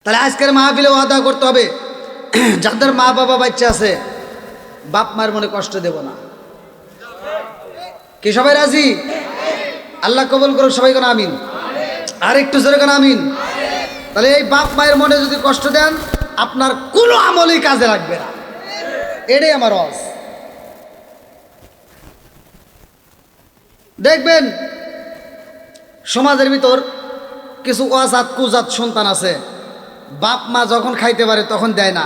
তাহলে আজকের মাহফিলে ওয়াদা করতে হবে, যাদের মা বাবা বাচ্চা আছে বাপ মার মনে কষ্ট দেব না। কি সবাই রাজি? আল্লাহ কবুল করুক, সবাই কোন আমিন। আর একটু জোরে কোন আমিন। তাহলে এই বাপ মায়ের মনে যদি কষ্ট দেন আপনার কোনো আমলই কাজে লাগবে না, এটাই আমার ওয়াজ। দেখবেন সমাজের ভিতর কিছু অজাত কুজাত সন্তান আছে, বাপ মা যখন খাইতে পারে তখন দেয় না,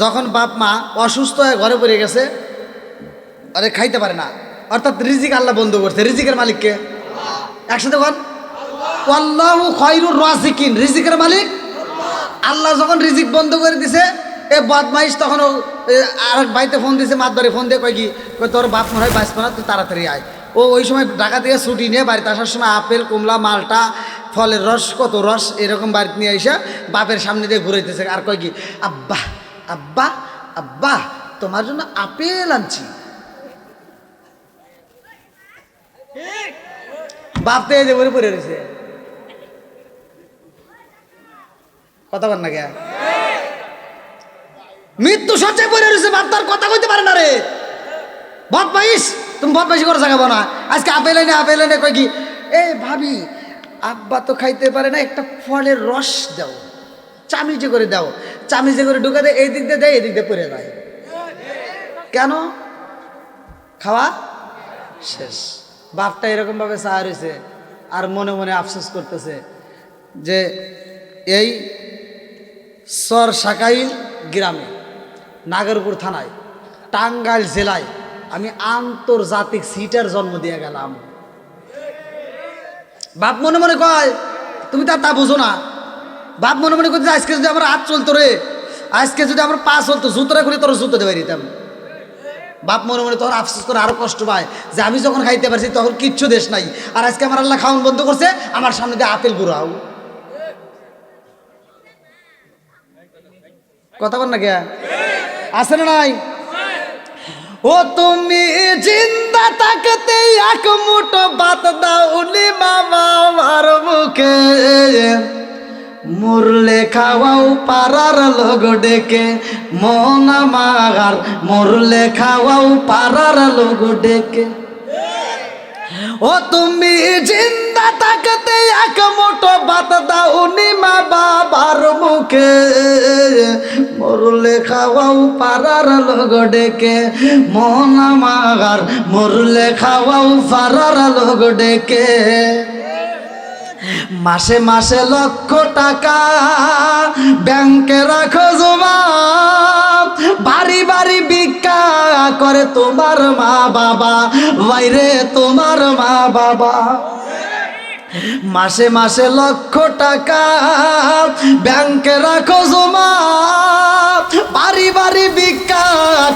যখন বাপ মা অসুস্থ হয়ে ঘরে পড়ে গেছে আরে খাইতে পারে না, অর্থাৎ রিজিক আল্লাহ বন্ধ করছে। রিজিকের মালিককে একসাথে বল, আল্লাহু খায়রুর রাজিকিন। রিজিকের মালিক আল্লাহ। যখন রিজিক বন্ধ করে দিছে এ বদমাইশ তখন আর বাড়িতে ফোন দিছে, মাতবারে ফোন দিয়ে কয় কি তোর বাপ মনে হয় বাঁচবে না, তুই তাড়াতাড়ি আয়। ও ওই সময় ঢাকা থেকে ছুটি নিয়ে বাড়িতে আসার সময় আপেল কমলা মালটা ফলের রস কত রস এরকম বাড়িতে নিয়ে এসে বাপের সামনে দিয়ে ঘুরাইতেছে আর কয় কি আব্বা আব্বা আব্বা তোমার জন্য আপেল আনছি। বাপ তো এই যে পড়ে রয়েছে, কথা বল না কে? মৃত্যু সজ্জায় পড়ে রয়েছে, বাপ তার কথা কইতে পারে না রে। বদমাইশ, তুমি বদমাইশি করে জাগাবো না। আজকে আপেল এনে আপেল এনে কয় কি এ ভাবি আব্বা তো খাইতে পারে না, একটা ফলের রস দাও, চামিচে করে দাও। চামিচে করে ঢুকে দেয়, এই দিক দিয়ে দেয়, এই দিক দিয়ে পড়ে যায়। কেন? খাওয়া শেষ। বাপটা এরকম ভাবে চাহা রয়েছে আর মনে মনে আফসোস করতেছে যে এই চর সাকাইল গ্রামে নাগরপুর থানায় টাঙ্গাইল জেলায় আমি আন্তর্জাতিক সিটার জন্ম দিয়ে গেলাম। বাপ মনে মনে কয় তুমি তা বুঝো না। বাপ মনে মনে করছে আজকে যদি আমার হাত চলতো রে, আজকে যদি আমার পা চলতো, জুতোটা খুলে তোর জুতো দেবে দিতাম। বাপ মনে মনে তখন আফসোস করে আরো কষ্ট পায় যে আমি যখন খাইতে পারছি তখন কিচ্ছু দেশ নাই, আর আজকে আমার আল্লাহ খাওয়ান বন্ধ করছে, আমার সামনে দিয়ে আপেল গুড়াও। কথা বল না কে? আছে না নাই? ও তুমি জিন্দা থাকতে এক মুঠো ভাত দাওনি বাবা আমার মুখে, মরলে খাওয়াও পাড়ার লোক ডেকে, মন আমার মরলে খাওয়াও পাড়ার লোক ডেকে। ও তুমি জিন্দা থাকতে এক মুঠো ভাত দাওনি মা বাবার মুখে, মরলে খাওয়াও পাড়ার লোক ডেকে, মন আমার মরলে খাওয়াও পাড়ার লোক ডেকে। মাসে মাসে লক্ষ টাকা ব্যাংকে রাখো জমা, বাড়ি বাড়ি ভিক্ষা করে তোমার মা বাবা, বাইরে তোমার মা বাবা। মাসে মাসে লক্ষ টাকা ব্যাংকে রাখো জমা, বাড়ি বাড়ি ভিক্ষা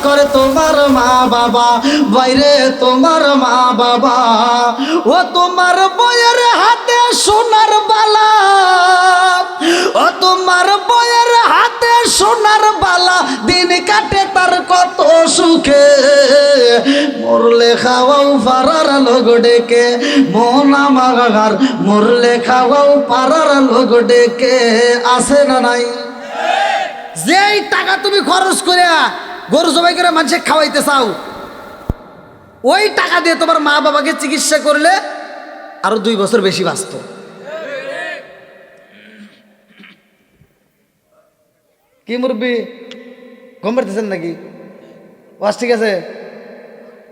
করে তোমার মা বাবা, বাইরে তোমার মা বাবা। ও তোমার বইয়ের হাতে সোনার বালা, ও তোমার বইয়ের হাতে সোনার বালা, দিন কাটে তার কত সুখে, মরলে খাওয়াও পাড়ার লোক ডেকে, মন আমার মরলে খাওয়াও পাড়ার লোক ডেকে। আছে না নাই? যেই টাকা তুমি খরচ করে গরু জবাই করে মানুষকে খাওয়াইতে চাও, ওই টাকা দিয়ে তোমার মা বাবাকে চিকিৎসা করলে আরো 2 বছর বেশি বাঁচত। কি মুরব্বি ঘুম পাড়তেছেন নাকি? বাস ঠিক আছে,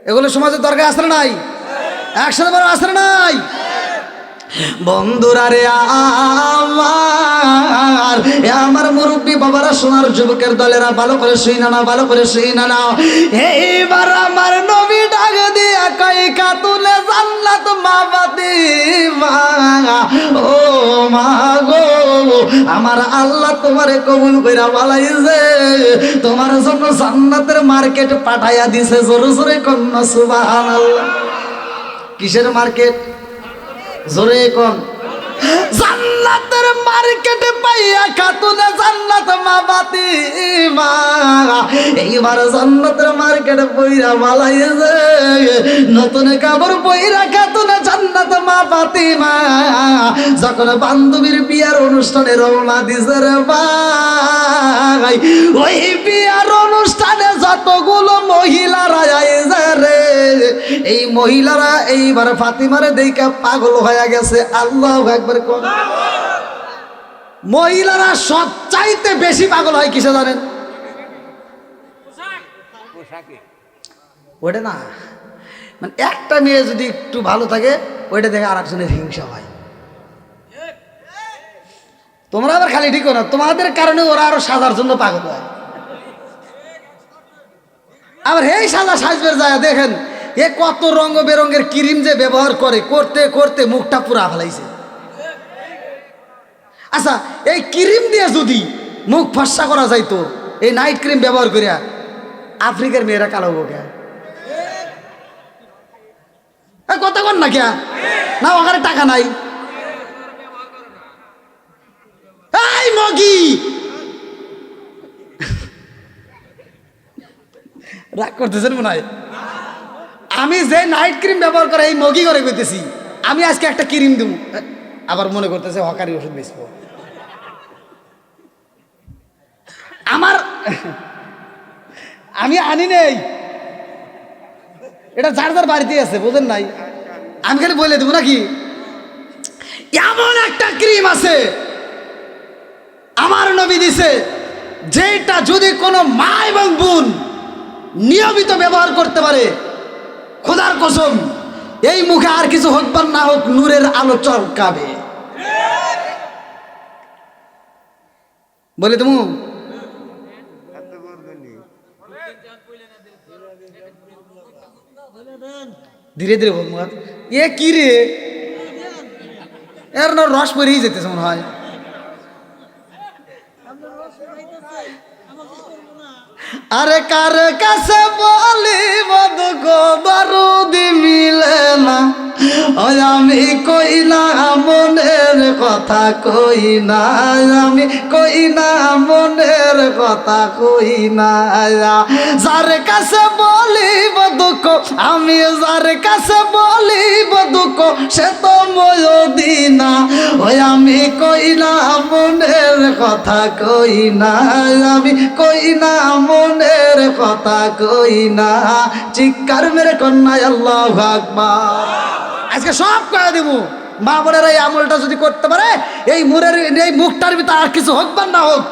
এগুলো সমাজের দরকার আছে না নাই? একসাথে বড় আছে না নাই? বন্ধুরা রে আমার মুরব্বী বাবারা, সোনার যুবকের দলেরা, ভালো করে শুই না, ভালো করে শুই না। এইবার আমার নবী ডাক দিয়া কই কাতুলে জান্নাত মা ফাতিমা, ও মা গো আমার আল্লাহ তোমারে কবুল কইরা বালাইছে, তোমার জন্য জান্নাতের মার্কেট পাঠাইয়া দিছে। জোরে জোরে কন্যা সুবহানাল্লাহ। কিসের মার্কেট? জোরে কোন? জান্নাতের মার্কেটে পাইয়া খাতুনে জান্নাত মা ফাতিমা, এইবার জান্নাতের মার্কেটে পইরা বালাইছে, নতুন কাপড় পইরা খাতুনে জান্নাত জান্নাত মা ফাতিমা যখন বান্ধবীর বিয়ার অনুষ্ঠানে রওনা দিছে রে ভাই, ওই বিয়ার অনুষ্ঠানে যতগুলো মহিলারা আইছে রে, এই মহিলারা এইবার ফাতিমারে দেখে পাগল হয়ে গেছে। আল্লাহু আকবার কোন। মহিলারা সবচাইতে বেশি পাগল হয় কিসে জানেন? ওটা না, মানে একটা মেয়ে যদি একটু ভালো থাকে ওইটা দেখে আর একজনের হিংসা হয়। তোমরা আবার খালি ঠিক না, তোমাদের কারণে ওরা আরো সাজার জন্য পাগল হয়। আবার এই সাজা সাজবের যায় দেখেন এ কত রঙ বেরঙের ক্রিম যে ব্যবহার করে, করতে করতে মুখটা পুরা ফেলাইছে। আচ্ছা, এই ক্রিম দিয়ে যদি মুখ ফর্সা করা যাইতো, এই নাইট ক্রিম ব্যবহার করিয়া, আফ্রিকার মেয়েরা কালো কে কথা কন না কে না, ওখানে টাকা নাই। এই মগি রাগ করতেছেন মনে হয়। আমি যে নাইট ক্রিম ব্যবহার করে এই মগি করে করতেছি, আমি আজকে একটা ক্রিম দেবো, আবার মনে করতেছে হকারি ওষুধ বেচবো। আমার আমি আনি নেই, এটা যার যার বাড়িতে আছে, বোঝেন নাই। আমি খালি বলে দেবো নাকি, এমন একটা ক্রিম আছে আমার নবী দিছে, যেটা যদি কোনো মা এবং বোন নিয়মিত ব্যবহার করতে পারে, খোদার কসম এই মুখে আর কিছু হোক বা না হোক নূরের আলো চমকাবে। বলে তুমি ধীরে ধীরে বলবো। এ কি রে, এর না রস পরেই যেতেছে মনে হয়। আরে কার কাছে বলি বদুক বারুদি মিলে না, আমি কই না মনের কথা, কই না আমি কই না মনের কথা, কই না। যার কাছে বলিব দুঃখ, আমি যার কাছে বলিব দুঃখ, সে তো ময়দিনা। ওই আমি কই না মনের কথা, কই না আমি কই না মনের কথা, কই না। চিৎকার মেরে কন্যা আল্লাহু আকবার। আজকে সব কয়ে দেব, মা বোনেরা এই আমলটা যদি করতে পারে, এই মুখটার ভিতরে আর কিছু হোক বা না হোক,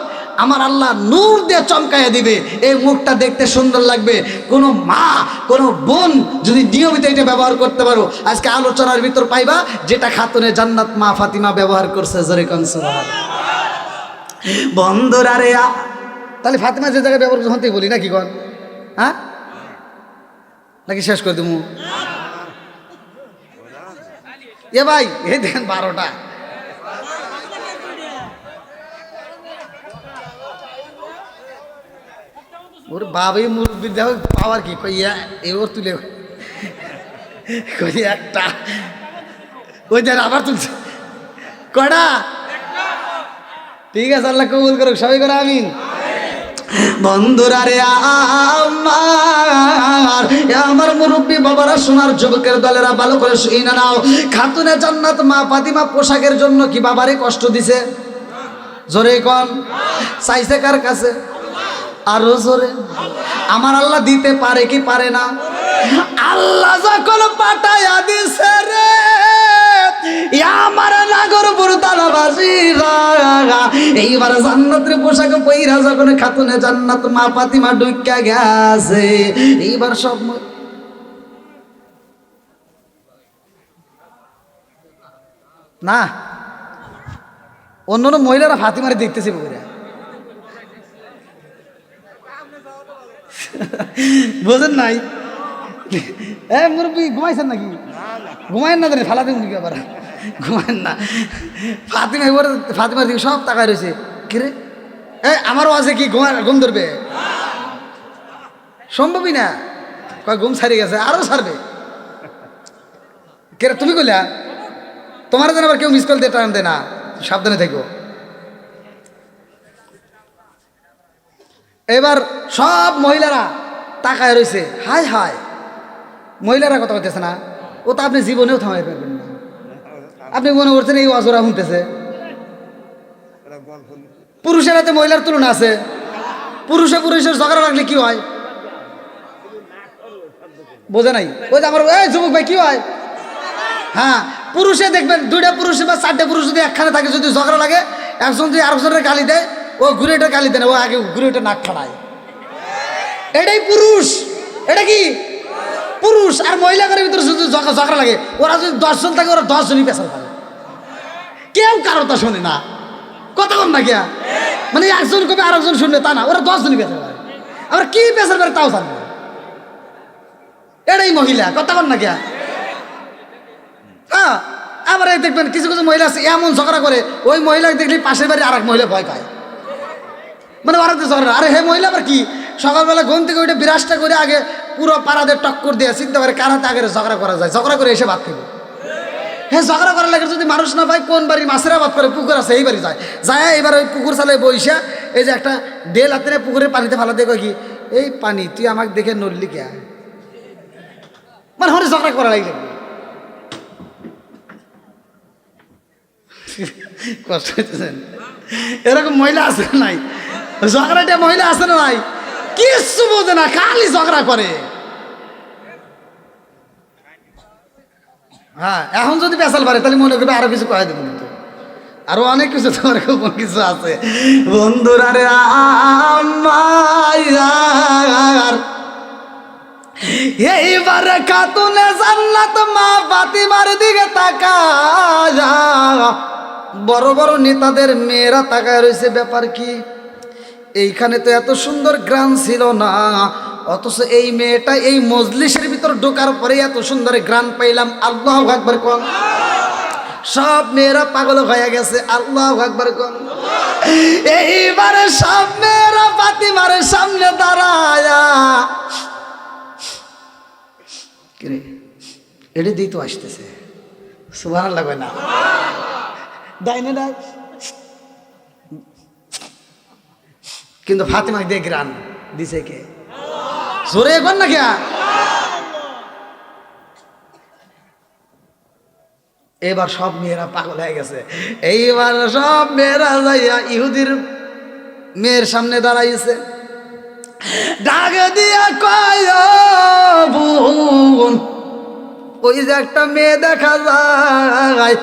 আমার আল্লাহ নূর দিয়ে চমকাইয়া দিবে। এই মুখটা দেখতে সুন্দর লাগবে। কোনো মা কোনো বোন যদি নিয়মিত এটা ব্যবহার করতে পারো, আজকে আলোচনার ভিতর পাইবা যেটা খাতুনে জান্নাত মা ফাতিমা ব্যবহার করছে। জোরে কোন সুবহানাল্লাহ। বন্ধুরা রে, তাহলে ফাতিমা যে জায়গায় ব্যবহার করতে বলি নাকি কন, হ্যাঁ নাকি শেষ করে দেবো? এ ভাই এই দেখেন 12টা। ওর বাবাই মুরব্বী দেখো পাওয়ার কি কইয়া এ ওর তুলে কই একটা, ওই দেখ আবার তুলছে কয়টা। ঠিক আছে, আল্লাহ কবুল করুক, সবাই করে আমিন। বন্ধুরা রে, আমার মুরব্বী বাবারা, সোনার যুবকের দলেরা, ভালো করে শুই না নাও। খাতুনে জান্নাত মা ফাতিমা পোশাকের জন্য কি বাবারে কষ্ট দিছে? জোরে কোন। চাইছে কার কাছে? আরো জোরে। আমার আল্লাহ দিতে পারে কি পারে না? আল্লাহ যখন পাঠাইয়া দিছে রে আমার নাগরপুর তালাবাসীরা, এইবার জান্নাতের পোশাক পইরা যখন খাতুনে জান্নাত মা ফাতিমা ঢুইকা গেছে, এইবার সব না অন্য মহিলারা ফাতিমারে দেখতেছে বইরা, বোঝেন নাই? মুরব্বী ঘুমাইছেন নাকি? ঘুমাইন না জানি ফালা দিন আবার, ঘুমাইন না। ফাতিমা এবার ফাতিমার দিকে সব তাকায় রয়েছে, কিরে আমারও আছে কি ঘুম ধরবে? সম্ভবই না। কয় ঘুম ছাড়িয়ে গেছে, আরো ছাড়বে। কে তুমি কইলা? তোমার যেন আবার কেউ মিস কল দিয়ে টাইম দেয় না, সাবধানে থেকো। এবার সব মহিলারা তাকায় রয়েছে, হায় হায়। মহিলারা কথা বলতেছে না, ও তো আপনি জীবনেও থামাই পারবেন না। আপনি মনে করছেন এই ওয়াজ ওরা শুনতেছে? পুরুষের হাতে মহিলার তুলনা আছে? পুরুষের ঝগড়া লাগলে কি হয় বোঝে নাই? ওই যে আমার এই যুবক ভাই কি হয়, হ্যাঁ পুরুষে দেখবেন দুইটা পুরুষ বা চারটে পুরুষ যদি একখানে থাকে, যদি ঝগড়া লাগে একজন যদি আরেকজনের গালি দেয়, ও ঘুরে এটা গালি দেয় না, ও আগে ঘুরে এটা নাক খাড়ায়। এটাই পুরুষ। এটা কি পুরুষ? আর মহিলাদের ভিতরে যদি ঝগড়া লাগে, ওরা যদি 10 জন থাকে, ওরা 10 জনই পেশাল পারে, কেউ কারো তা শোনে না। কথা কম না গিয়া, মানে একজন কবে আরেকজন শুনবে তা না, ওরা 10 জনই পেশাল পারে। আবার কি পেশাল পারে তাও জানবে। এটাই মহিলা। কথা কম না গিয়া। হ্যাঁ, আবার এই দেখবেন কিছু কিছু মহিলা আছে এমন ঝগড়া করে, ওই মহিলাকে দেখলে পাশের বাড়ি আরেক মহিলা ভয় পায়, মানে ওরা ঝগড়া। আরে হে মহিলা আবার কি, সকালবেলা ঘুম থেকে ওইটা বিরাজটা করে আগে পুরো পাড়াদের টক্কর দিয়ে চিন্তা করে কার হাতে আগে ঝগড়া করা যায়, ঝগড়া করে এসে ভাত খাবে। হ্যাঁ, ঝগড়া করার লাগে যদি মানুষ না পায়, কোন বাড়ির মাছের আবাদ করে পুকুর আছে এই বাড়ি যায়, এবার ওই পুকুর চালে বইসা এই যে একটা ডেল হাতে পুকুরের পানিতে ফালা দেখো কি, এই পানি তুই আমাকে দেখে নড়লি কে, মানে হরে ঝগড়া করা লাগে। কষ্ট হইতেছেন? এরকম মহিলা আছে না নাই? ঝগড়াটা মহিলা আছে না নাই? কিচ্ছু বোঝে না, খালি ঝগড়া করে। হ্যাঁ, এখন যদি পেশাল পারে তাহলে মনে করবে আরো কিছু কয়ে দেবো, কিন্তু আরো অনেক কিছু তোমার কিছু আছে। বন্ধুরা রে আমার, এইবারে খাতুনে জান্নাত মা ফাতিমার দিকে তাকায়, বড় বড় নেতাদের মেয়েরা তাকায় রয়েছে। ব্যাপার কি, এইখানে তো এত সুন্দর গ্রান ছিল না, অথচ এই মেয়েটা এই মজলিসের ভিতর ঢোকার পরে এত সুন্দর গ্রান পাইলাম। আল্লাহু আকবার কোন। সব মেয়েরা পাগল হয়ে গেছে। আল্লাহু আকবার কোন। এইবারে সব মেয়েরা ফাতিমার সামনে দাঁড়ায়া, কিরে এটা দিয়ে তো আসতেছে, সুবহানাল্লাহ কয় না? ডাইনে ডাই, কিন্তু ফাতিমাকে দিয়ে গ্রান দিছে কে? জোরে কর না কে? এবার সব মেয়েরা পাগল হয়ে গেছে। এইবার সব মেয়েরা যাইয়া ইহুদির মেয়ের সামনে দাঁড়াইছে, ডাক দিয়া কয় বোন, ওই যে একটা মেয়ে দেখা যায়,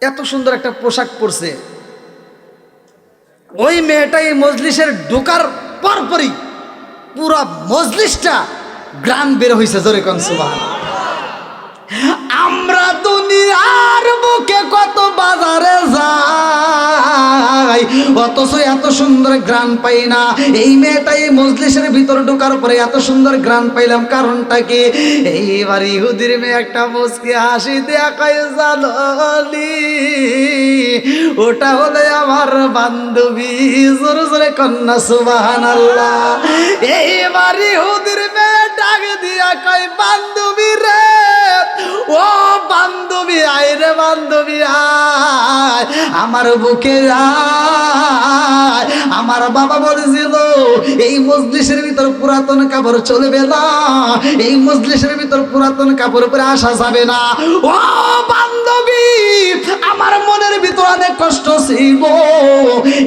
এত সুন্দর একটা পোশাক পরছে, ওই মেয়েটাই মজলিসের ঢোকার পরপরই পুরা মজলিসটা গ্রান বের হয়েছে। জোরে কোন সুবহানাল্লাহ। আমরা দুনিয়ার বুকে কত বাজারে যাই, অথচ এত সুন্দর গ্রান পাই না। এই মেয়েটাই মজলিসের ভিতর ঢোকার পরে এত সুন্দর গ্রান পাইলাম, কারণটা কি? এইবার ইহুদির মেয়ে একটা মুচকি হাসি দেয়া কয়, জানলি ওটা হলে আমার বান্ধবী। জোরে জোরে কন্যা সুবহানাল্লাহ। এইবার ইহুদির মেয়ে ডাক দিয়া কয়, বান্ধবী রে, ও বান্ধবী আয় রে, বান্ধবী আয় আমার বুকে আয়। আমার বাবা বলেছিল এই মজলিসের ভিতর পুরাতন কাপড় চলবে না, এই মজলিসের ভিতর পুরাতন কাপড় পরে আসা যাবে না। ও বান্ধবী, আমার মনের ভিতর অনেক কষ্ট ছিল,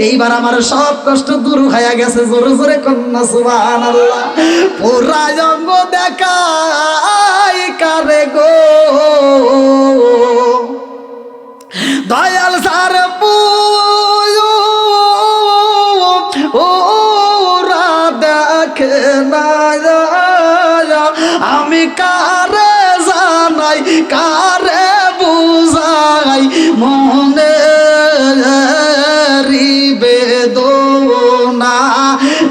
এইবার আমার সব কষ্ট দূর হয়ে গেছে। জোরে জোরে কন্যা সুবহানাল্লাহ। পুরা অঙ্গ দেখাই কারে গো, দয়াল সার ওরা দেখে না, আমি কারে জানাই কারে বুঝাই মনে বেদনা।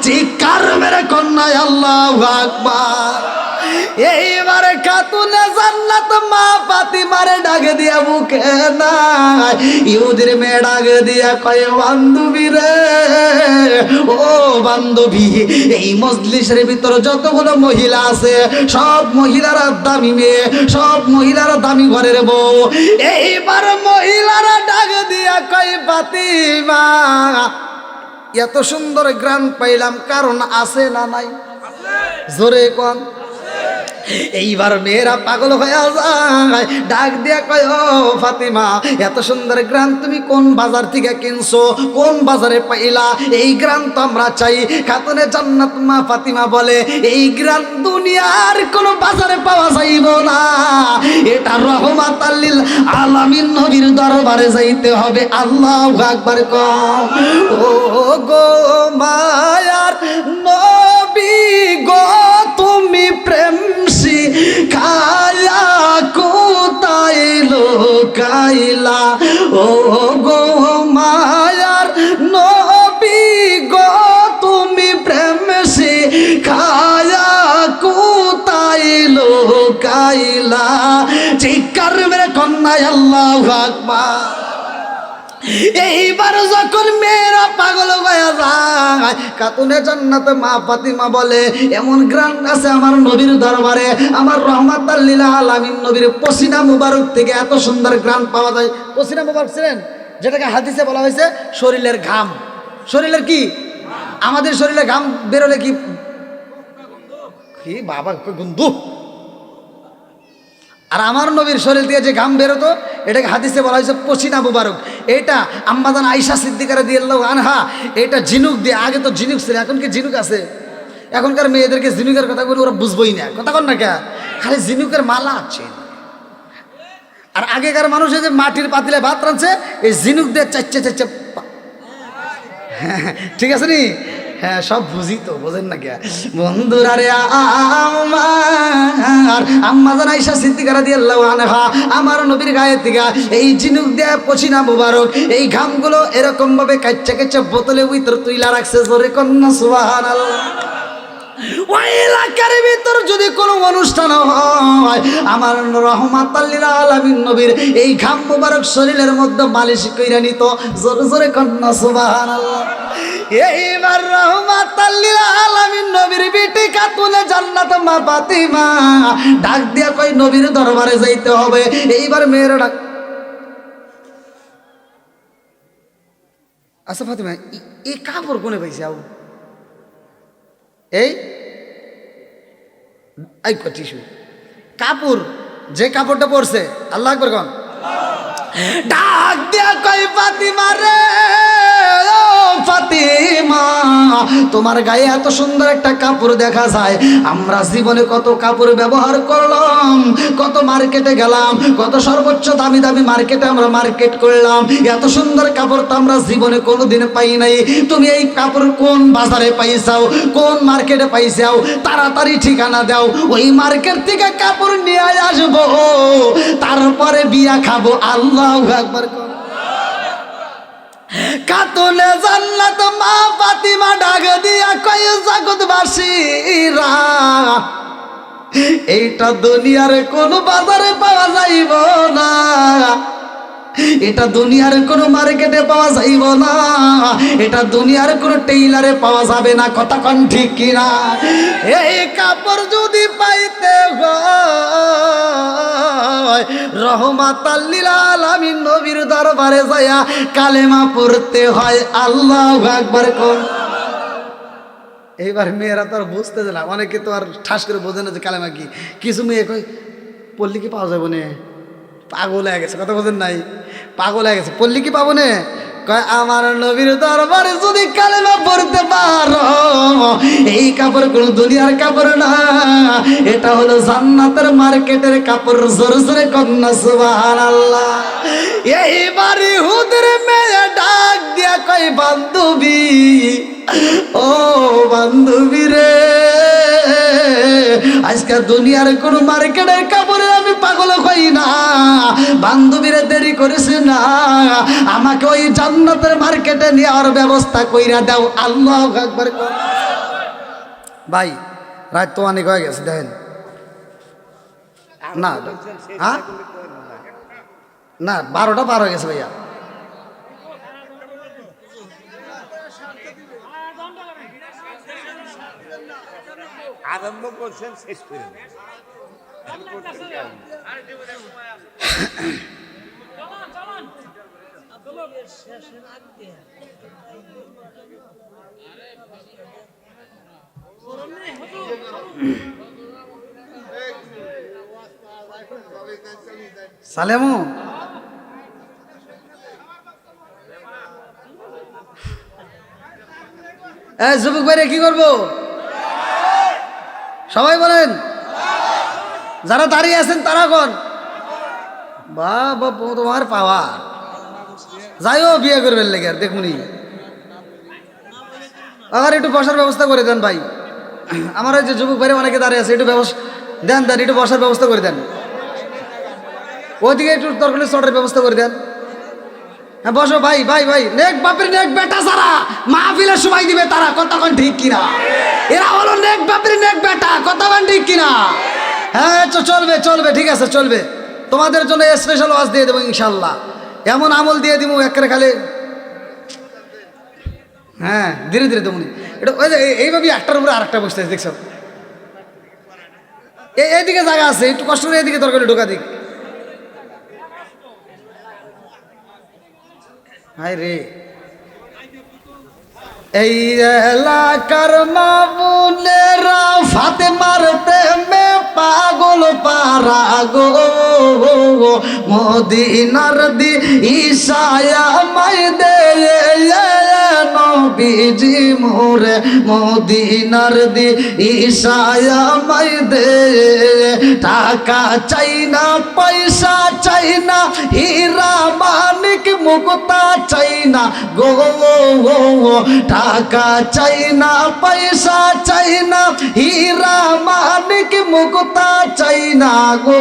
চিৎকার মেরে কন্যায় আল্লাহু আকবার। এইবারে খাতুনে জান্নাত মা ফাতিমারে ডাক দিয়া বুকে নাই, ইহুদির মেয়ে ডাক দিয়া কয়, বান্ধবী রে, ও বান্ধবী, এই মজলিসের ভিতর যতগুলো মহিলা আছে সব মহিলারা দামি মেয়ে, সব মহিলারা দামি ঘরের বউ। এইবার মহিলারা ডাক দিয়া কয়, ফাতিমা এত সুন্দর গ্রান পাইলাম, কারণ আছে না নাই? জোরে কোন। এইবার মেয়েরা পাগল হয়ে যায়, ডাক দিয়া কয় ও ফাতিমা, এত সুন্দর গ্রাম তুমি কোন বাজার থেকে কিনছো, কোন বাজারে পাইলা? এই গ্রাম তো আমরা চাই। খাতুনে জান্নাত মা ফাতিমা বলে, এই গ্রাম দুনিয়ার কোন বাজারে পাওয়া যাইব না, এটা রহমাতাল লিল আলামিন নবীর দরবারে যাইতে হবে। আল্লাহু আকবার কও। ও গো মায়ার নবী গো, তুমি প্রেম শিখায়া কোথায় লোকাইলা? ও গো মায়ার নবী গো, তুমি প্রেম শিখায়া কোথায় লোকাইলা? চিৎকার মেরে কন্যায় আল্লাহু আকবার। এইবার যখন মেয়েরা পাগল হয়ে যায়, খাতুনে জান্নাত মা ফাতিমা বলে, এমন গ্রাম আছে আমার নবীর দরবারে, আমার রহমাতাল লিল আলামিন নবীর পসিনা মুবারক থেকে এত সুন্দর গ্রাম পাওয়া যায়। পসিনা মুবারক ছিলেন, যেটাকে হাদিসে বলা হয়েছে শরীরের ঘাম। শরীরের কি? আমাদের শরীরে ঘাম বেরোলে কি কি বাবা গন্ধু, আর আমার নবীর শরীর দিয়ে যে ঘাম বেরোতো এটাকে হাদিসে বলা হয়েছে পসিনা মুবারক। এটা আম্মাজান আয়েশা সিদ্দিকা রাদিয়াল্লাহু আনহা, এটা ঝিনুক দিয়ে, আগে তো ঝিনুক ছিল, এখন কি ঝিনুক আছে? এখনকার মেয়েদেরকে ঝিনুকের কথা বলে ওরা বুঝবোই না, কথা কন না কে, খালি ঝিনুকের মালা আছে। আর আগেকার মানুষ যে মাটির পাতিলে ভাত রাঁধছে, এই ঝিনুক দিয়ে চাচ্ছে চাচ্ছে, ঠিক আছে নি? হ্যাঁ, সব বুঝি তো, বোঝেন না কে বন্ধুরা রে? আমার আম্মাজান আয়েশা সিদ্দিকা রাদিয়াল্লাহু আনহা আমার নবীর গায়ে থেকে এই ঝিনুক দেয়া পসিনা মুবারক, এই ঘামগুলো এরকম ভাবে কাচ্চা কাচ্চা বোতলে ভিতর তুইলা রাখছে। জোরে কন্যা সুবহানাল্লাহ। ওই এলাকার ভিতর যদি কোনো অনুষ্ঠান হয়, আমার রহমাতাল লিল আলামিন নবীর এই ঘাম মুবারক শরীরের মধ্যে মালিশ কইরা নিত। জোরে জোরে কন্যা সুবহানাল্লাহ। এইবার রহমাতাল লিল আলামিন নবীর বিটি খাতুনে জান্নাত মা ফাতিমা ডাক দিয়া কই, নবীর দরবারে যাইতে হবে। এইবার মেয়েরা ডাক, আচ্ছা ফাতিমা, এই কাপড় কোনে পাইছে? আও এই টিস্যু, কাপড়, যে কাপড়টা পরছে, আল্লাহু আকবার কোন। ডাক দিয়া কই, ফাতিমা রে, ও ফাতিমা, তোমার গায়ে এত সুন্দর একটা কাপড় দেখা যায়। আমরা জীবনে কত কাপড় ব্যবহার করলাম, কত মার্কেটে গেলাম, কত সর্বোচ্চ দামি দামি মার্কেটে আমরা মার্কেট করলাম, এত সুন্দর কাপড় তো আমরা জীবনে কোনোদিন পাই নাই। তুমি এই কাপড় কোন বাজারে পাইছাও, কোন মার্কেটে পাইছাও? তাড়াতাড়ি ঠিকানা দাও, ওই মার্কেট থেকে কাপড় নিয়ে আসবো, তারপরে বিয়া খাবো। আল্লাহু আকবার। খাতুনে জান্নাত মা ফাতিমা ডাক দিয়া কয়, জগৎবাসীরা, এইটা দুনিয়ার কোন বাজারে পাওয়া যাইব না, এটা দুনিয়ার কোন মার্কেটে পাওয়া যাইব না, এটা দুনিয়ার কোন টেইলারে পাওয়া যাবে না। কথা কোন ঠিক কিনা? এই কাপড় যদি পাইতে হয়, রহমাতাল লিল আলামিন নবীর দরবারে যায়া কালেমা পড়তে হয়। আল্লাহু আকবার কোন। এইবার মেয়েরা তো আর বুঝতে না, অনেকে তো আর ঠাস করে বোঝে না যে কালেমা কি। কিছু মেয়ে কই, পল্লী কি পাওয়া যাবে না? পাগল হয়ে গেছে, কথা বোঝেন নাই? পাগল হয়ে গেছে, পল্লী কি পাবো না? কয়, আমার নবীর দরবারে যদি কালেমা পড়তে পারো, এই কাপড় কোন দুনিয়ার কাপড় না, এটা হলো জান্নাতের মার্কেটের কাপড়। জোরে জোরে কন্যা সুবহানাল্লাহ। এইবার ইহুদের মেয়ে ডাক দিয়া কয়, বান্ধবী, ও বান্ধবী রে, আজকে দুনিয়ার কোন মার্কেটের কাপড়ে আমি পাগল হই না, বান্ধবীরে দেরি করিস না, আমাকে ওই জান্নাতের মার্কেটে নেওয়ার ব্যবস্থা কইরা দাও। আল্লাহু আকবার। ভাই, রাত তো অনেক হয়ে গেছে, দেখেন না, হ্যাঁ না, 12টা পার হয়ে গেছে ভাইয়া। আরম্ভ করছেন, শেষ করে সালেমু যুবক ভাইরে কি করবো সবাই বলেন, যারা দাঁড়িয়ে আছেন তারা কোন বাবা তোমার পাওয়া যাইও বিয়ে করবেন লেগে আর দেখুনি। আবার একটু বসার ব্যবস্থা করে দেন ভাই, আমার ওই যে যুবক ভাইরে অনেকে দাঁড়িয়ে আছে, একটু ব্যবস্থা দেন দেন, একটু বসার ব্যবস্থা করে দেন, ওইদিকে একটু তরকারি চটের ব্যবস্থা করে দেন। হ্যাঁ বসো ভাই ভাই ভাই, নেক বাপের নেক বেটা যারা মাহফিলের সময় দিবে তারা, কথা কোন ঠিক কিনা? এরা হলো নেক বাপের নেক বেটা, কথা কোন ঠিক কিনা? হ্যাঁ চলবে চলবে, ঠিক আছে চলবে, তোমাদের জন্য স্পেশাল ওয়াজ দিয়ে দেবো ইনশাল্লাহ, এমন আমল দিয়ে দিব একেবারে খালি। হ্যাঁ ধীরে ধীরে তেমনি এটা ওই যে এইভাবে একটার উপরে আরেকটা বসতে আছে দেখছো, এইদিকে জায়গা আছে, একটু কষ্ট করে এইদিকে তরকারি ঢোকা দিক। হায় রে, এই এলাকার মা বোনেরা ফাতেমার প্রেমে পাগল পারা গো, মদিনার দি ঈশায়া মাই দে নবীজি মোরে, মদিনার দি ঈশায়া মাই দে, টাকা চাই না পয়সা চাই না হীরা মানিক মুক্তা চাই না গো, টাকা চাই না পয়সা চাই না হীরা মানিক মুক্তা চাই না গো,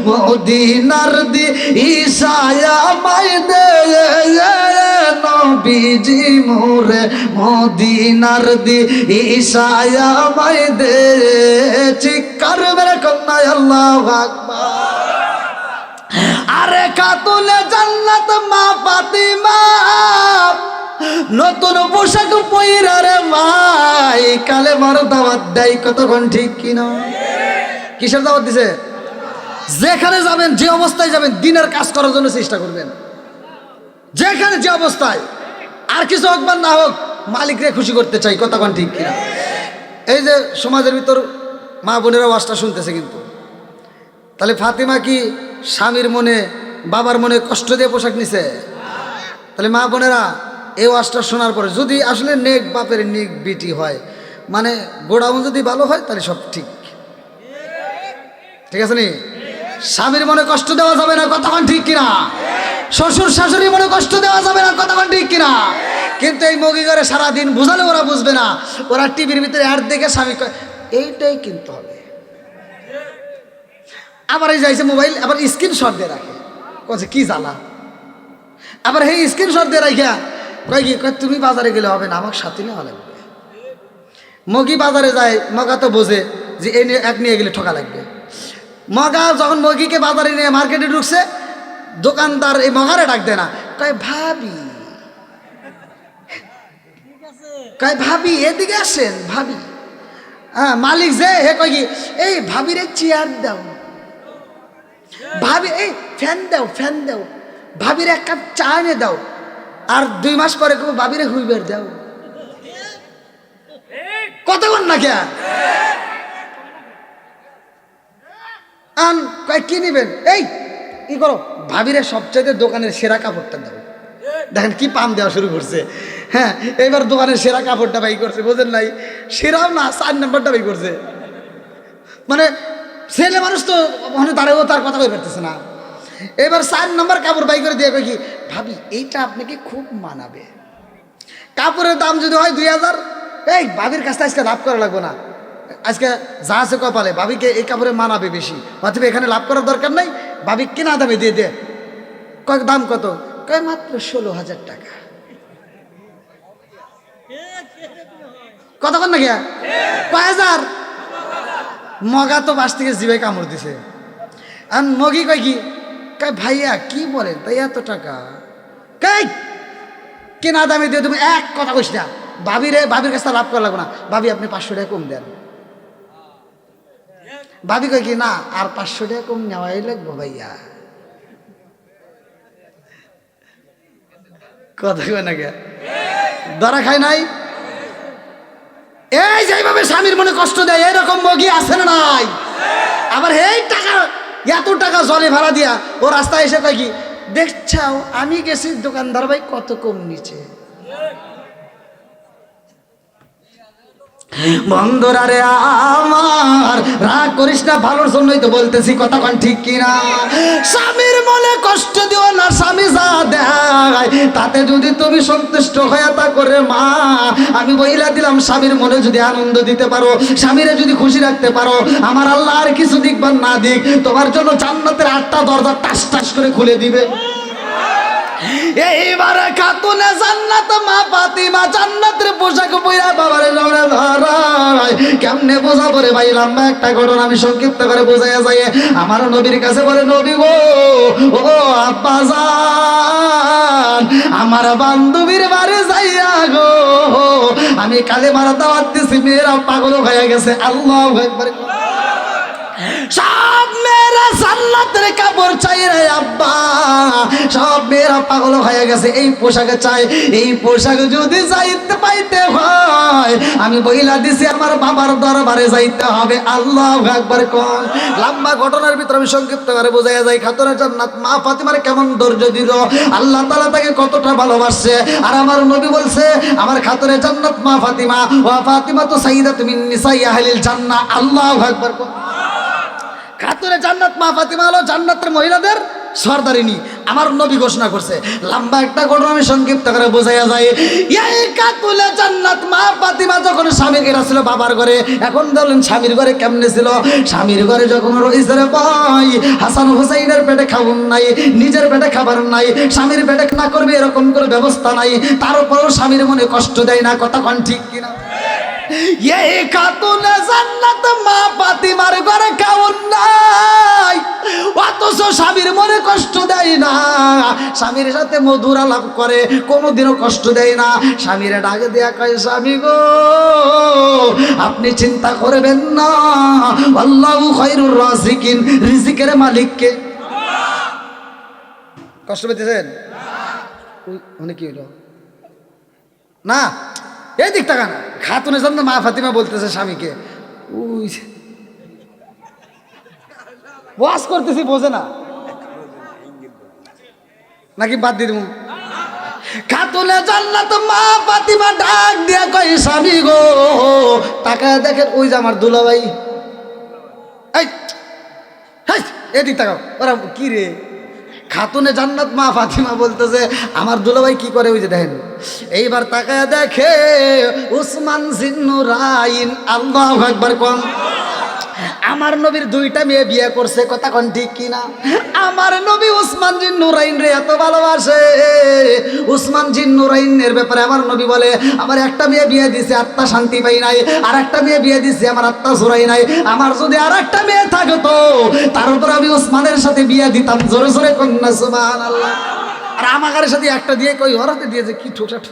মদিনার দি ঈশায়া মাই দে নবীজি মোরে, মদিনার দি ঈশায়া মাই দে, চিৎকার মেরে কন্যা আল্লাহু আকবার। আরে কাতুলে জান্নাত মা ফাতিমা, নতুন পোশাক পইরা রে ভাই, কালে মার দাওয়াত দেয়, কতক্ষণ ঠিক কিনা? কিসের দাওয়াত দিছে? যেখানে যাবেন যে অবস্থায় যাবেন দিনের কাজ করার জন্য চেষ্টা করবেন, যেখানে যে অবস্থায়, আর কিছু হোক বা না হোক মালিকরে খুশি করতে চাই, কতক্ষণ ঠিক কিনা? এই যে সমাজের ভিতর মা বোনেরা ওয়াজটা শুনতেছে, কিন্তু তাহলে ফাতিমা কি স্বামীর মনে বাবার মনে কষ্ট দিয়ে পোশাক নিছে? তাহলে মা বোনেরা এই ওয়াজটা শোনার পরে যদি আসলে নেক বাপের নেক বিটি হয়, মানে গোড়াউন যদি ভালো হয় তাহলে সব ঠিক, ঠিক আছে নি? স্বামীর মনে কষ্ট দেওয়া যাবে না, কতক্ষণ ঠিক কিনা? শ্বশুর শাশুড়ির মনে কষ্ট দেওয়া যাবে না, কতক্ষণ ঠিক কিনা? কিন্তু এই মগি করে সারাদিন বুঝালে ওরা বুঝবে না, ওরা টিভির ভিতরে অ্যাড দেখে স্বামী এইটাই কিনতে হবে, আবার এই যাইছে মোবাইল, আবার স্ক্রিনশট দিয়ে রাখে, কছে কি জ্বালা, আবার এই স্ক্রিনশট দিয়ে রাখিয়া কয় কি কয় তুমি বাজারে গেলে হবে না, আমার সাথে নেওয়া লাগবে। মগি বাজারে যায়, মগা তো বোঝে যে এই এক নিয়ে গেলে ঠকা লাগবে। মগা যখন মগিকে বাজারে নিয়ে মার্কেটে ঢুকছে, দোকানদার এই মগারে ডাক দেয় না, কয় ভাবি, কয় ভাবি এদিকে আসেন ভাবি। হ্যাঁ মালিক যে হে কয় কি এই ভাবিরে চেয়ার দাও, ভাবি এই ফ্যান দাও ফ্যান দাও, ভাবির এক কাপ চা এনে দাও, আর 2 মাস পরে কেউ ভাবিরে হুইবার দাও, কতক্ষণ না কে আন কয় কি নিবেন, এই কি করো ভাবিরে সবচাইতে দোকানের সেরা কাপড়টা দাও। দেখেন কি পাম দেওয়া শুরু করছে। হ্যাঁ এবার দোকানের সেরা কাপড়টা বাই করছে, বোঝেন নাই? সেরাও না 4 নম্বরটা বাই করছে, মানে ছেলে মানুষ তো ওখানে দাঁড়াও তার কথা বলে পারতেছে না। এবার 4 নম্বর কাপড় বাই করে দিয়ে কই কি ভাবি এইটা আপনাকে খুব মানাবে। কাপড়ের দাম যদি হয় 2000, এই ভাবির কাছে আজকে লাভ করা লাগবে না, আজকে যা আছে কপালে ভাবিকে এই কাপড়ে মানাবে বেশি, অথবা এখানে লাভ করার দরকার নাই, ভাবি কেনা দামে দিয়ে দে। কয় দাম কত? কয় মাত্র 16,000 টাকা। কতক্ষণ না গিয়া কয় হাজার? মগা তো বাস থেকে জিভাই কামড় দিছে। আর মগি কয় কি কয় ভাইয়া কি বলেন তাই এত টাকা, কই কেনা দামে দিয়ে তুমি এক কথা কইস না, ভাবির কাছে লাভ করা লাগবে না, ভাবি আপনি 500 টাকা কম দেন। ভাবি কয় কি না আর 500 টাকা কম নেওয়াই লাগবো ভাইয়া। কথা কয় না কে ধরা খায় নাই? এই যেভাবে স্বামীর মনে কষ্ট দেয় এরকম মগি আছে না নাই? আবার এই টাকা এত টাকা জলে ভাড়া দিয়া ও রাস্তায় এসে কয় কি, দেখছাও আমি গেছি দোকানদার ভাই কত কম নিচে। বন্ধুরা রে আমার, রাগ করিস না, ভালোর জন্যই তো বলতেছি, কথা কন ঠিক কিনা? স্বামীর মনে কষ্ট দিও না, স্বামী যা দেয় তাতে যদি তুমি সন্তুষ্ট হয়ে তা করে মা, আমি বইলা দিলাম স্বামীর মনে যদি আনন্দ দিতে পারো, স্বামীরে যদি খুশি রাখতে পারো, আমার আল্লাহ আর কিছু দিক বা না দিক, তোমার জন্য জান্নাতের 8টা দরজা টাস টাস করে খুলে দিবে। এইবারে খাতুনে জান্নাত মা ফাতিমা জান্নাতের পোশাক পইরা বাবারে জড়ে ধরায়। কেমনে বোঝাবো রে ভাই, লম্বা একটা ঘটনা, আমি সংক্ষিপ্ত করে বোঝাইয়া যাই। আমার নবীর কাছে বলে, নবী গো, ও আব্বা জান, আমার বান্ধবীর বাড়ি যাইয়া গো আমি কালেমার দাওয়াত দিছি, মেয়েরা পাগল হয়ে গেছে। আল্লাহু আকবার। সব মেয়েরা জান্নাতের কাপড় চাই রে আব্বা, সব মেয়েরা পাগল হয়ে গেছে, এই পোশাকে চাই। এই পোশাক যদি যাইতে পাইতে হয়, আমি বইলা দিছি আমার বাবার দরবারে যাইতে হবে। আল্লাহু আকবার কোন। লম্বা ঘটনার ভিতরে আমি সংক্ষিপ্ত করে বোঝাইয়া যাই। খাতুনে জান্নাত মা ফাতিমার কেমন ধৈর্য দিল, আল্লাহ তাআলা তাকে কতটা ভালোবাসছে। আর আমার নবী বলছে, আমার খাতুনে জান্নাত মা ফাতিমা, ওয়া ফাতিমা তো সাইয়্যিদাতুম মিন নিসাই আহলিল জান্নাহ। আল্লাহু আকবার কোন। খাতুনে জান্নাত মা ফাতিমা হলো জান্নাতের মহিলাদের সর্দারিনী, আমার নবী ঘোষণা করছে। লম্বা একটা ঘটনা আমি সংক্ষিপ্ত করে বোঝাইয়া যায়। এই খাতুনে জান্নাত মা ফাতিমা যখন স্বামীর ঘরে ছিল বাবার ঘরে, এখন বলেন স্বামীর ঘরে কেমনে ছিল? স্বামীর ঘরে যখন রইছে রে ভাই, হাসান হুসাইনের পেটে খাবার নাই, নিজের পেটে খাবার নাই, স্বামীর পেটে না করবে এরকম করে ব্যবস্থা নাই, তারপরেও স্বামীর মনে কষ্ট দেয় না, কথা কন ঠিক কিনা? এই খাতুনে জান্নাত মা ফাতিমার ঘরে খাওন নাই, অথচ স্বামীর মনে কষ্ট দেয় না, স্বামীর সাথে মধুর আলাপ করে, কোনোদিনও কষ্ট দেয় না। স্বামীরা ডাকে দেয়া কয়, স্বামী গো আপনি চিন্তা করবেন না, আল্লাহু খায়রুর রাজিকিন, রিজিকের মালিককে। কষ্ট পেতেছেন? মানে কি হলো না, এই দিক টাকা না। খাতুনে জান্নাত মা ফাতিমা বলতেছে স্বামীকে, ওই ওয়াজ করতেছি বোঝে না নাকি, বাদ দিয়ে দেবো? খাতুনে জান্নাত মা ফাতিমা ডাক দিয়া কয়, স্বামী গো টাকা দেখেন, ওই যে আমার দুলাভাই, এই এদিক টাকা, ওরা কি রে? খাতুনে জান্নাত মা ফাতিমা বলতেছে, আমার দুলাভাই কি করে, ওই যে দেখেন। এইবার তাকায় দেখে উসমান জিন্নুরাইন। আল্লাহু আকবার কোন। আমার নবীর 2টা মেয়ে বিয়ে করছে, কথা কোন ঠিক কিনা? আমার নবী উসমান জিন্নুরাইন রে এত ভালোবাসে। উসমান জিন্নুরাইনের ব্যাপারে আমার নবী বলে, আমার একটা মেয়ে বিয়ে দিছে, আত্মা শান্তি পাই নাই, আর একটা মেয়ে বিয়ে দিছে, আমার আত্মা জোরাই নাই। আমার যদি আর একটা মেয়ে থাকতো, তার উপর আমি উসমানের সাথে বিয়ে দিতাম। জোরে জোরে কন্যা সুবহানাল্লাহ। আর আমার সাথে একটা দিয়ে কই ওরাতে দিয়েছে, কি ঠোকসাট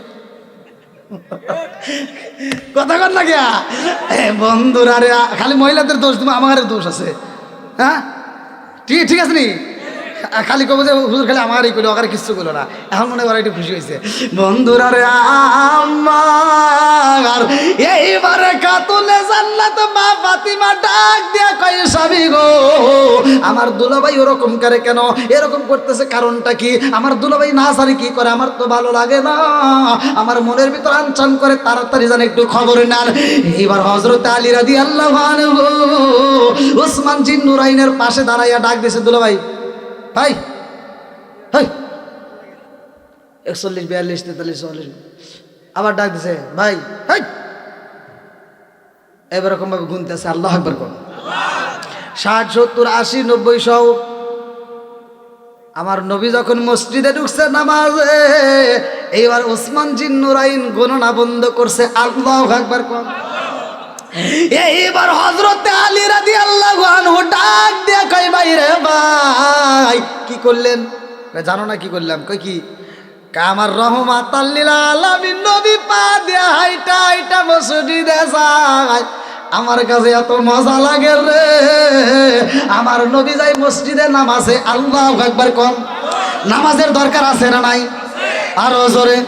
কথা কন না গিয়া। বন্ধুরা রে, খালি মহিলাদের দোষ, তুমি আমার দোষ আছে? হ্যাঁ ঠিক আছে নি, খালি কব যে হুজুর খালি আমারই করলো, ওখানে কিচ্ছু করলো না। এখন মনে হয় একটু খুশি হয়েছে। বন্ধুরা রে আমার, এইবারে খাতুনে জান্নাত মা ফাতিমা ডাক দিয়া কয়, স্বামী গো আমার দুলাভাই ওরকম করে কেন, এরকম করতেছে কারণটা কি? আমার দুলাভাই না জানি কি করে, আমার তো ভালো লাগে না, আমার মনের ভিতর আনচান করে, তাড়াতাড়ি যেন একটু খবর নেন। এইবার হযরত আলী রাদিয়াল্লাহু আনহু উসমান জিন্নুরাইনের পাশে দাঁড়াইয়া ডাক দিয়েছে, দুলাভাই ভাই, 41, 42, 43, 44, আবার ডাক দিছে, ভাই এবার এরকম ভাবে গুনতেছে। আল্লাহু আকবার কোন। 60, 70, 80, 90, 100। আমার নবী যখন মসজিদে ঢুকছে নামাজে, এইবার উসমান জিন্নুরাইন গণনা বন্ধ করছে। আল্লাহু আকবার কোন। এইবার হযরত আলী রাদিয়াল্লাহু আনহু ডাক দিয়া কয়, ভাই রে ভাই কি করলেন? জানো না কি করলাম? কই কি? আমার রহমাতাল লিল আলামিন নবী পা দিয়া হাইটা হাইটা মসজিদে যায়, আমার কাছে এত মজা লাগে রে, আমার নবী যাই মসজিদে নামাজে। আল্লাহু আকবার কোন। নামাজের দরকার আছে না নাই? আরো জোরে।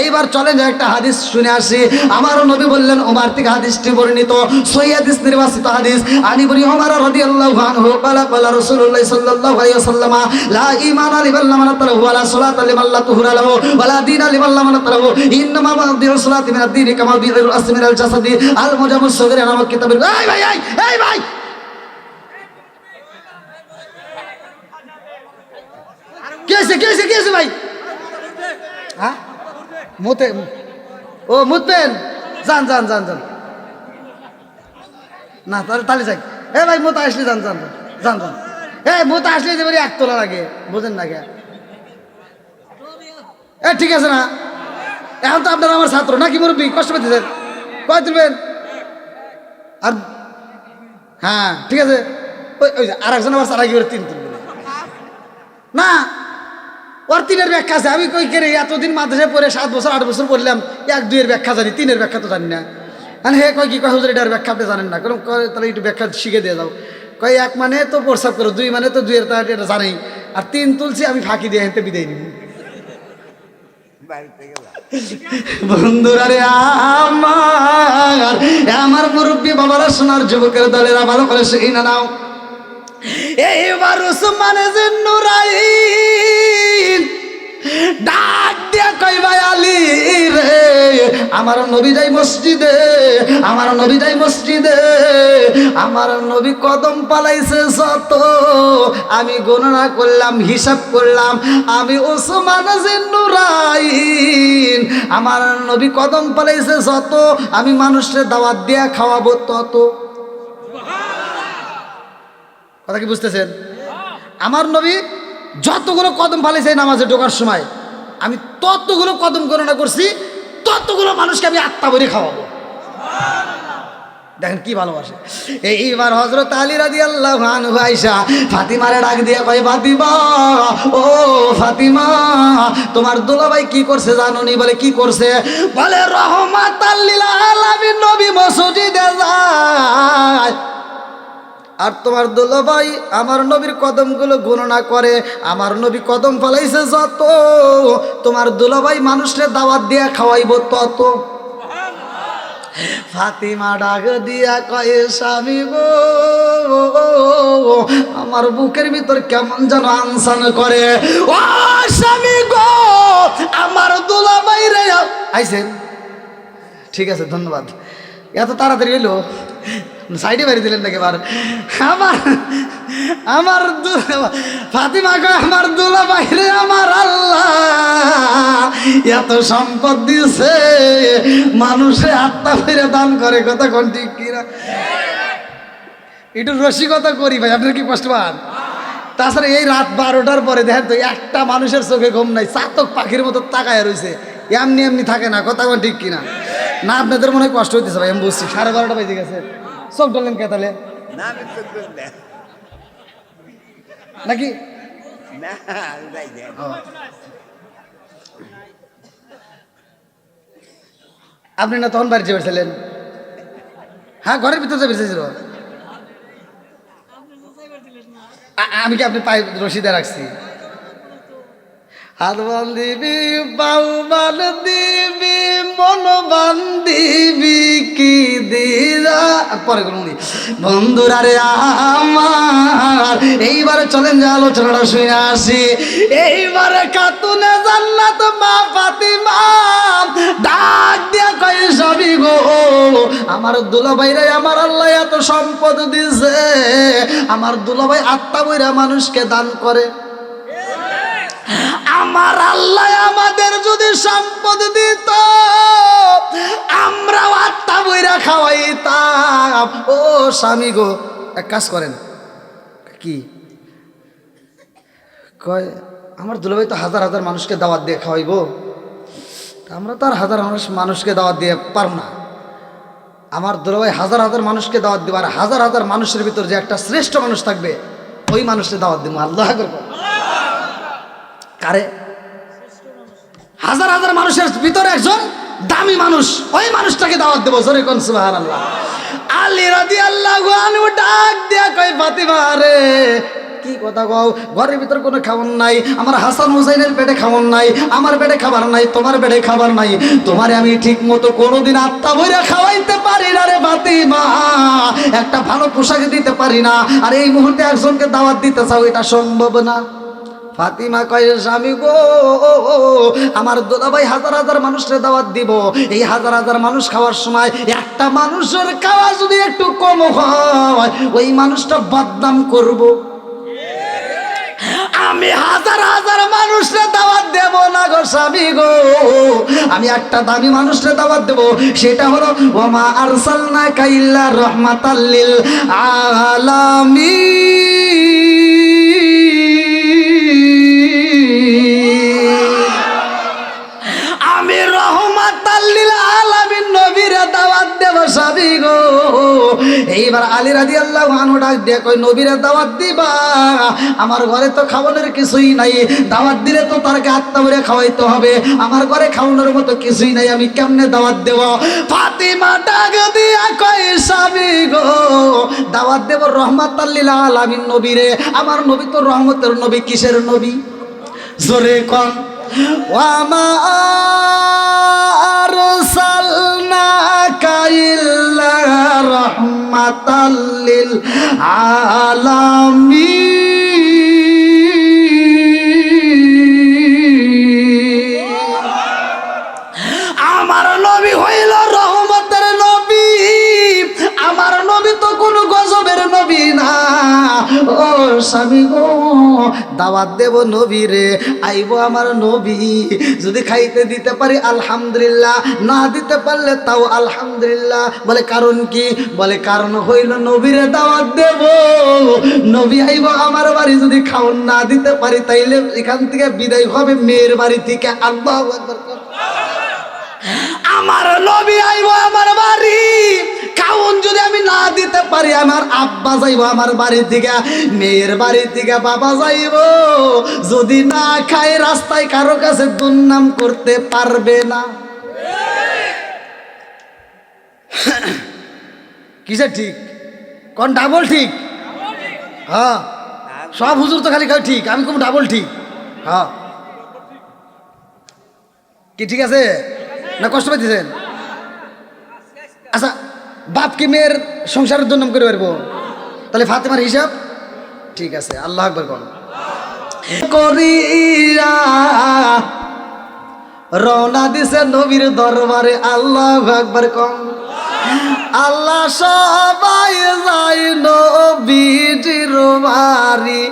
এইবার চলেন যে একটা হাদিস শুনে আসি। আমার নবী বললেন, ওমর থেকে হাদিসটি বর্ণিত, সহিহ হাদিস, নির্বাচিত হাদিস। আনি বলি ওমর রাদিয়াল্লাহু আনহু ক্বালা ক্বালা রাসূলুল্লাহ সাল্লাল্লাহু আলাইহি ওয়াসাল্লাম, লা ঈমানা লিমান লা মানাতাহু ওয়া লা সালাতা লিমান লা তুহরা লাহু ওয়া লা দীনা লিমান লা মানাতাহু, ইন্নামা মাদিউস সালাতি মিনাদ দীনি কামা বিল আসমি মিনাল জাসাদি আল মুজামুস সগীর নামক কিতাবের। এই ভাই, এই ভাই, কি হয়েছে ভাই? হ্যাঁ, মুতে, ও মুতবেন, যান না, তাহলে যাই। এ ভাই, মুতে আসলে যান। মুতে আসলে যে এক তোলা লাগে, বুঝেন না কে? ঠিক আছে না? এখন তো আপনারা আমার ছাত্র নাকি মুরব্বী, কষ্ট পেতেছেন, কয় তুলবেন? আর হ্যাঁ ঠিক আছে, ওই আর একজন আবার চারা কি করে 3 তুলবেন না? ওর 3-এর ব্যাখ্যা আছে। আমি কই করে এতদিন মাদ্রাসায় পড়ে 7 বছর 8 বছর পড়লাম, 1-2-এর ব্যাখ্যা জানি, 3-এর ব্যাখ্যা তো জানি না। আর হে কয় কি, কয় হুজুর এটার ব্যাখ্যা আপনি জানেন না, কারণ তাহলে একটু ব্যাখ্যা শিখে দিয়ে যাও। কয় 1 মানে তো প্রস্তাব করো, 2 মানে তো 2-এর, তার এটা জানি, আর 3 তুলছি আমি ফাঁকি দিয়ে হেঁটে বিদায় নিব। বন্ধুরা রে আমার মুরব্বী বাবারা, সোনার যুবকের দলেরা, ভালো করে সেই না নাও। এইবার উসমানে যে নুরাইন ডাক দিয়া কই, ভাই আলী রে, আমার নবী যাই মসজিদে, আমার নবী কদম পালাইছে যত, আমি গণনা করলাম, হিসাব করলাম, আমি উসমান যে নুরাইন, আমার নবী কদম পালাইছে যত, আমি মানুষের দাওয়াত দিয়া খাওয়াবো তত। কথা কি বুঝতেছেন? আমার নবী যতগুলো কদম ফালাইছে নামাজে ঢোকার সময়, আমি ততগুলো কদম গণনা করছি, ততগুলো মানুষকে আমি আত্মা ভরে খাওয়াবো। দেখেন কি ভালোবাসে। এইবার হযরত আলী রাদিয়াল্লাহু আনহু আয়েশা ফাতিমারে ডাক দিয়ে কয়, ফাতিমা, ও ফাতিমা, তোমার দুলাভাই কি করছে জানো নি? বলে কি করছে? বলে রহমাতাল লিল আলামিন নবী মসজিদে যায়, আর তোমার দুলাভাই আমার নবীর কদমগুলো গণনা করে, আমার নবী কদম ফলাইছে যত, তোমার দুলাভাই মানুষের দাওয়াত দিয়া খাওয়াইবো তত। ফাতিমা ডাক দিয়া কয়ে, স্বামী গো, আমার বুকের ভিতর কেমন যেন আনসান করে। ও স্বামী গো, আমার দুলাভাই রে আইছেন। ঠিক আছে, ধন্যবাদ। এত তাড়াতাড়ি এলো, সাইডে বাড়ি দিলেন নাকি? আমার ফাতিমা কয়, আমার দুলাভাই রে, আমার আল্লাহ এত সম্পদ দিয়েছে, মানুষে আত্মা ফিরে দান করে। কথা কোন ঠিক কিনা? একটু রসিকতা করি ভাই, আপনার কি কষ্ট পান? তাছাড়া এই রাত 12টার পরে দেখেন তো, একটা মানুষের চোখে ঘুম নাই, চাতক পাখির মতো তাকায় রয়েছে, এমনি থাকে না। কথা কোন ঠিক কিনা? না আপনাদের মনে হয় কষ্ট হইতেছে ভাই, আমি বুঝছি। 12:30 বেজে গেছে, চোখ ডলেন কে তাহলে নাকি? আপনি না তখন বাড়ি চেপেছিলেন? হ্যাঁ, ঘরের ভিতরে চেপেছিল। আমি কি আপনি পায়ে রশিদে রাখছি? হাত বান্ধিবি, পাও বান্ধিবি, মন বান্ধিবি কি দিরা, পরে করুন। বন্ধুরা রে আমার, এইবারে চলেন যে আলোচনাটা শুনে আসি। এইবারে খাতুনে জান্নাত মা ফাতিমা ডাক দিয়া কয়, স্বামী গো, আমার দুলাভাই রে, আমার আল্লাহ এত সম্পদ দিছে, আমার দুলাভাই আত্মা বইরা মানুষকে দান করে। আমার আল্লাহ আমাদের যদি সম্পদ দিত, আমরাও আত্মা বইরা খাওয়াইতাম। ও স্বামী গো, এক কাজ করেন। কি কয়? আমার দুলাভাই তো হাজার হাজার মানুষকে দাওয়াত দিয়ে খাওয়াইব, আমরা তো আর হাজার মানুষকে দাওয়াত দিয়ে পারব না। আমার দুলাভাই হাজার হাজার মানুষকে দাওয়াত দিব, আর হাজার হাজার মানুষের ভিতর যে একটা শ্রেষ্ঠ মানুষ থাকবে, ওই মানুষকে দাওয়াত দিব। আল্লাহ কারে? হাজার হাজার মানুষের ভিতরে একজন দামি মানুষ, ওই মানুষটাকে দাওয়াত দেবো। জোরে কোন সুবহানাল্লাহ। আলী রাদিয়াল্লাহু আনহু ডাক দিয়া কয়, ফাতিমা রে, কি কথা কও, ঘরের ভিতর কোনো খাবার নাই, আমার হাসান হুসাইনের পেটে খাবার নাই, আমার পেটে খাবার নাই, তোমার পেটে খাবার নাই, তোমারে আমি ঠিক মতো কোনোদিন আত্মা ভরে খাওয়াইতে পারি না রে ফাতিমা, একটা ভালো পোশাক দিতে পারি না, আর এই মুহূর্তে একজনকে দাওয়াত দিতে চাও, এটা সম্ভব না। ফাতিমা কয় স্বামী গো, আমার দুলাভাই হাজার হাজার মানুষের দাওয়াত দিব, এই হাজার হাজার মানুষ খাওয়ার সময় একটা মানুষের খাওয়া যদি একটু কম হয়, ওই মানুষটা বদনাম করব। আমি হাজার হাজার মানুষের দাওয়াত দেব না গো স্বামী গো, আমি একটা দামি মানুষের দাওয়াত দেব, সেটা হলো ওমা আরসালনাকা ইল্লা রাহমাতাল লিল আলামিন, আমি রহমাতাল লিল আলামিন নবীর দাওয়াত দেব স্বামী গো। এইবার আলী রাদিয়াল্লাহু আনহু ডাক দিয়ে কই নবীর দাওয়াত দিবা, আমার ঘরে তো খাওয়ানোর কিছুই নাই, দাওয়াত দিলে তো তারকে আত্মা ভরে খাওয়াইতে হবে, আমার ঘরে খাওয়ানোর মতো কিছুই নাই, আমি কেমনে দাওয়াত দেব? ফাতিমা ডাক দিয়া কই স্বামী গো, দাওয়াত দেব রহমাতাল লিল আলামিন নবীরে, আমার নবী তো রহমতের নবী, কিসের নবী? জোরে কোন। ওয়ামা আরসালনাকা ইল্লা রাহমাতাল লিল আলামিন, আমার নবী হইল রহমতের নবী, আমার নবী তো কোনো গজবের নবী না। ও স্বামী গো, দাওয়াত দেব নবী রে, আইব আমার নবী, যদি খাইতে দিতে পারি আলহামদুলিল্লাহ, না দিতে পারলে তাও আলহামদুলিল্লাহ। বলে কারণ কি? বলে কারণ হইল নবীরে দাওয়াত দেব, নবী আইব আমার বাড়ি, যদি খাওন না দিতে পারি তাইলে এখান থেকে বিদায় হবে মেয়ের বাড়ি থেকে। আল্লাহু আকবার। আমার নবী আইব আমার বাড়ি, খাউন যদি আমি না দিতে পারি, আমার আব্বা যাইব আমার বাড়ি থেকে, মেয়ের বাড়ি থেকে বাবা যাইব, যদি না খায় রাস্তায় কারো কাছে দুর্নাম করতে পারবে না। কিসে ঠিক কোন? ডাবল ঠিক। হ্যাঁ, সব হুজুর তো খালি ঠিক, আমি কোন ডাবল ঠিক? হ্যাঁ, কি ঠিক আছে না কষ্ট পাইতেছেন? আচ্ছা, বাপ কি মেয়ের সংসারের দুর্নাম করে পারবো? তাহলে ফাতেমার হিসাব ঠিক আছে। আল্লাহ আকবার কোন। করিয়া রওনা দিছে নবীর দরবারে। আল্লাহু আকবার কোন। আল্লাহ সবাই যাই নবীজির বাড়ি,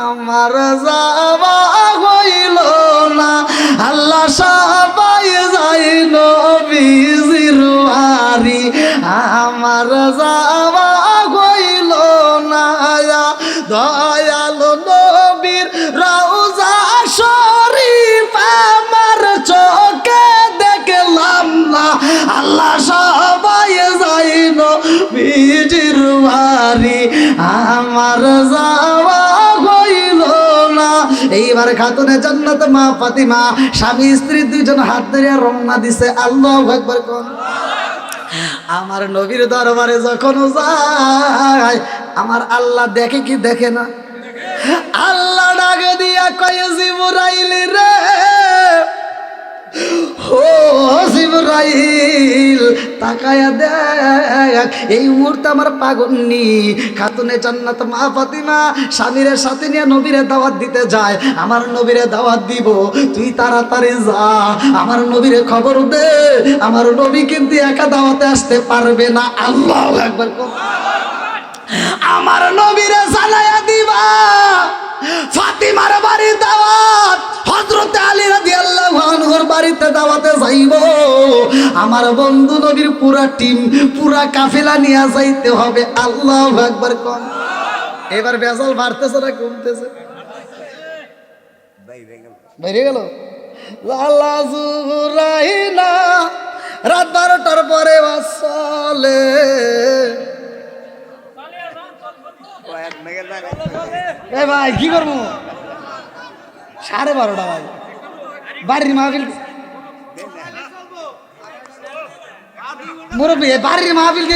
আমার যাওয়া হইল না। আল্লাহ সবাই যাই নবীজির বাড়ি, আমার যাওয়া হইল না। দয়াল নবীর রওজা শরীফ আমার চোখে দেখলাম না। আল্লাহ সবাই যাই নবীজির বাড়ি, আমার যাওয়া হইল না। এইবার খাতুনে জান্নাত মা ফাতিমা স্বামী স্ত্রী দুইজন হাত ধরে রওনা দিছে। আল্লাহু আকবার কোন। আমার নবীর দরবারে যখন যায়, আমার আল্লাহ দেখে কি দেখে না? আল্লাহ ডাকে দিয়া কয় জিবরাইল রে, ও জিবরাইল তাকায়া দেখ, এই মুহূর্তে আমার পাগন্নি খাতুনে জান্নাত মা ফাতিমা স্বামীরে সাথে নিয়ে নবীরে দাওয়াত দিতে যায়। আমার নবীরে দাওয়াত দিব, তুই তাড়াতাড়ি যা, আমার নবীরে খবর দে, আমার নবী কিন্তু একা দাওয়াতে আসতে পারবে না। আল্লাহু আকবার। আমার নবীরে জানায়া দিবা ফাতিমার বাড়ির দাওয়াত, হযরত আলী রাদিয়াল্লাহু আনহুর বাড়িতে দাওয়াতে যাইব। আমার বন্ধু নবীর পুরা টিম, পুরা কাফেলা নিয়ে যাইতে হবে। আল্লাহু আকবার কোন। এবার বেজাল বাড়তেছে না কমতেছে? বাইরে গেল। লালা জুরাইনা রাত 12টার পরে চলে। এ ভাই কি করবো? 12:30 ভাই, বাড়ির মাহফিল মুরব্বী, বাড়ির মাহফিল